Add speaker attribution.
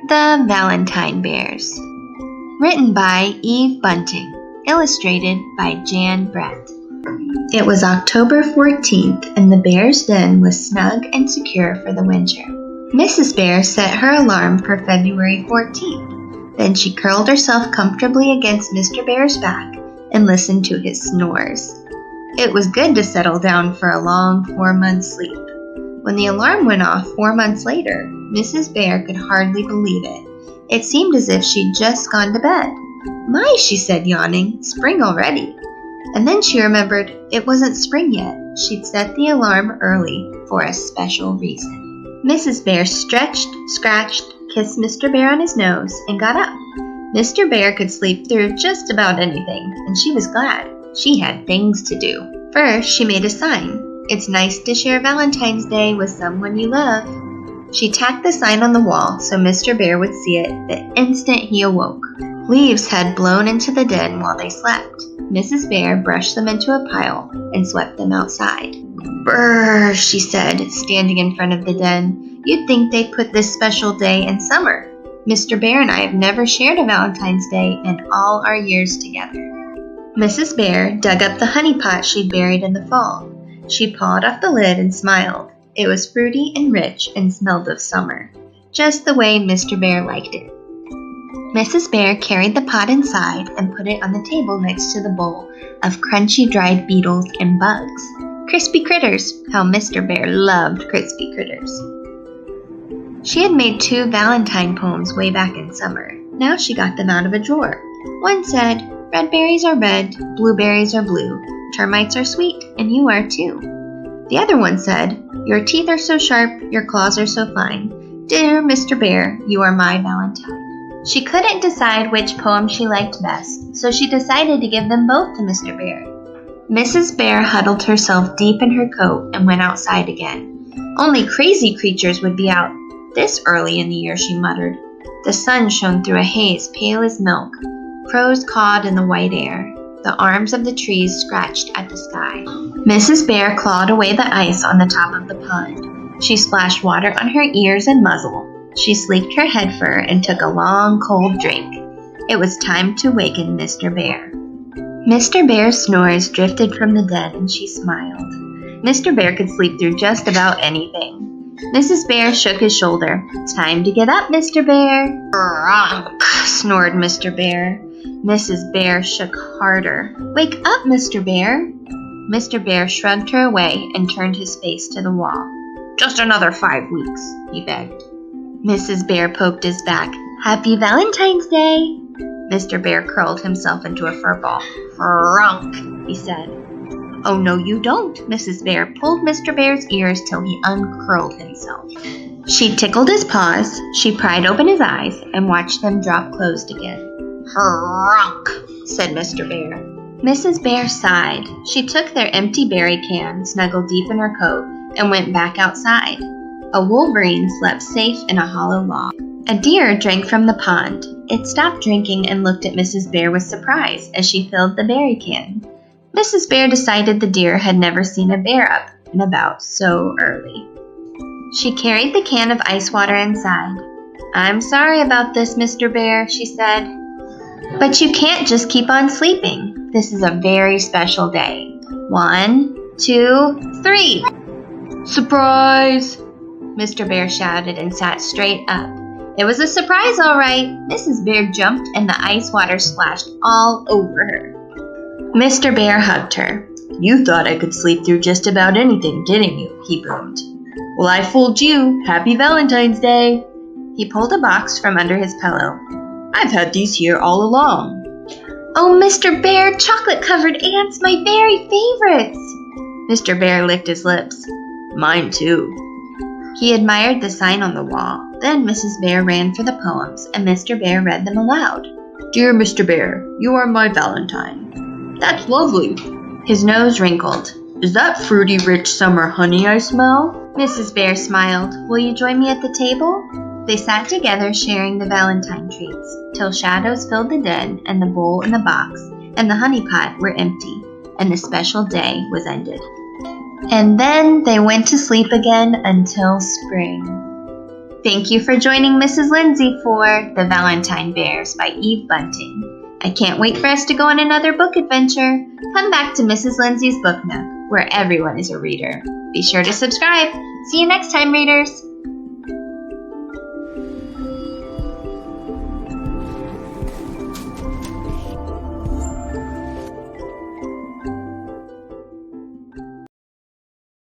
Speaker 1: The Valentine Bears. Written by Eve Bunting. Illustrated by Jan Brett. It was October 14th, and the bear's den was snug and secure for the winter. Mrs. Bear set her alarm for February 14th. Then she curled herself comfortably against Mr. Bear's back and listened to his snores. It was good to settle down for a long 4-month sleep. When the alarm went off 4 months later, Mrs. Bear could hardly believe it. It seemed as if she'd just gone to bed. "My," she said, yawning, "spring already." And then she remembered it wasn't spring yet. She'd set the alarm early for a special reason. Mrs. Bear stretched, scratched, kissed Mr. Bear on his nose, and got up. Mr. Bear could sleep through just about anything, and she was glad. She had things to do. First, she made a sign. "It's nice to share Valentine's Day with someone you love." She tacked the sign on the wall so Mr. Bear would see it the instant he awoke. Leaves had blown into the den while they slept. Mrs. Bear brushed them into a pile and swept them outside. "Brrr," she said, standing in front of the den. "You'd think they put this special day in summer. Mr. Bear and I have never shared a Valentine's Day in all our years together." Mrs. Bear dug up the honey pot she'd buried in the fall. She pawed off the lid and smiled. It was fruity and rich and smelled of summer, just the way Mr. Bear liked it. Mrs. Bear carried the pot inside and put it on the table next to the bowl of crunchy dried beetles and bugs. Crispy critters! How Mr. Bear loved crispy critters. She had made 2 Valentine poems way back in summer. Now she got them out of a drawer. One said, "Red berries are red, blueberries are blue, termites are sweet, and you are too." The other one said, "Your teeth are so sharp, your claws are so fine. Dear Mr. Bear, you are my Valentine." She couldn't decide which poem she liked best, so she decided to give them both to Mr. Bear. Mrs. Bear huddled herself deep in her coat and went outside again. "Only crazy creatures would be out this early in the year," she muttered. The sun shone through a haze pale as milk. Crows cawed in the white air. The arms of the trees scratched at the sky. Mrs. Bear clawed away the ice on the top of the pond. She splashed water on her ears and muzzle. She sleeked her head fur and took a long, cold drink. It was time to waken Mr. Bear. Mr. Bear's snores drifted from the den, and she smiled. Mr. Bear could sleep through just about anything. Mrs. Bear shook his shoulder. "Time to get up, Mr. Bear." "Bronk," snored Mr. Bear. Mrs. Bear shook harder. "Wake up, Mr. Bear." Mr. Bear shrugged her away and turned his face to the wall. "Just another 5 weeks, he begged. Mrs. Bear poked his back. "Happy Valentine's Day." Mr. Bear curled himself into a fur ball. "Frunk," he said. "Oh, no, you don't." Mrs. Bear pulled Mr. Bear's ears till he uncurled himself. She tickled his paws, she pried open his eyes, and watched them drop closed again. "Frunk," said Mr. Bear. Mrs. Bear sighed. She took their empty berry can, snuggled deep in her coat, and went back outside. A wolverine slept safe in a hollow log. A deer drank from the pond. It stopped drinking and looked at Mrs. Bear with surprise as she filled the berry can. Mrs. Bear decided the deer had never seen a bear up and about so early. She carried the can of ice water inside. "I'm sorry about this, Mr. Bear," she said. "But you can't just keep on sleeping. This is a very special day. 1, 2, 3. "Surprise!" Mr. Bear shouted and sat straight up. It was a surprise, all right. Mrs. Bear jumped and the ice water splashed all over her. Mr. Bear hugged her. "You thought I could sleep through just about anything, didn't you?" he boomed. "Well, I fooled you. Happy Valentine's Day." He pulled a box from under his pillow. "I've had these here all along." "Oh, Mr. Bear, chocolate-covered ants, my very favorites!" Mr. Bear licked his lips. "Mine, too." He admired the sign on the wall. Then Mrs. Bear ran for the poems, and Mr. Bear read them aloud. "Dear Mr. Bear, you are my Valentine." "That's lovely." His nose wrinkled. "Is that fruity, rich summer honey I smell?" Mrs. Bear smiled. "Will you join me at the table?" They sat together sharing the Valentine treats, till shadows filled the den, and the bowl and the box and the honey pot were empty, and the special day was ended. And then they went to sleep again until spring. Thank you for joining Mrs. Lindsay for The Valentine Bears by Eve Bunting. I can't wait for us to go on another book adventure. Come back to Mrs. Lindsay's Book Nook, where everyone is a reader. Be sure to subscribe. See you next time, readers.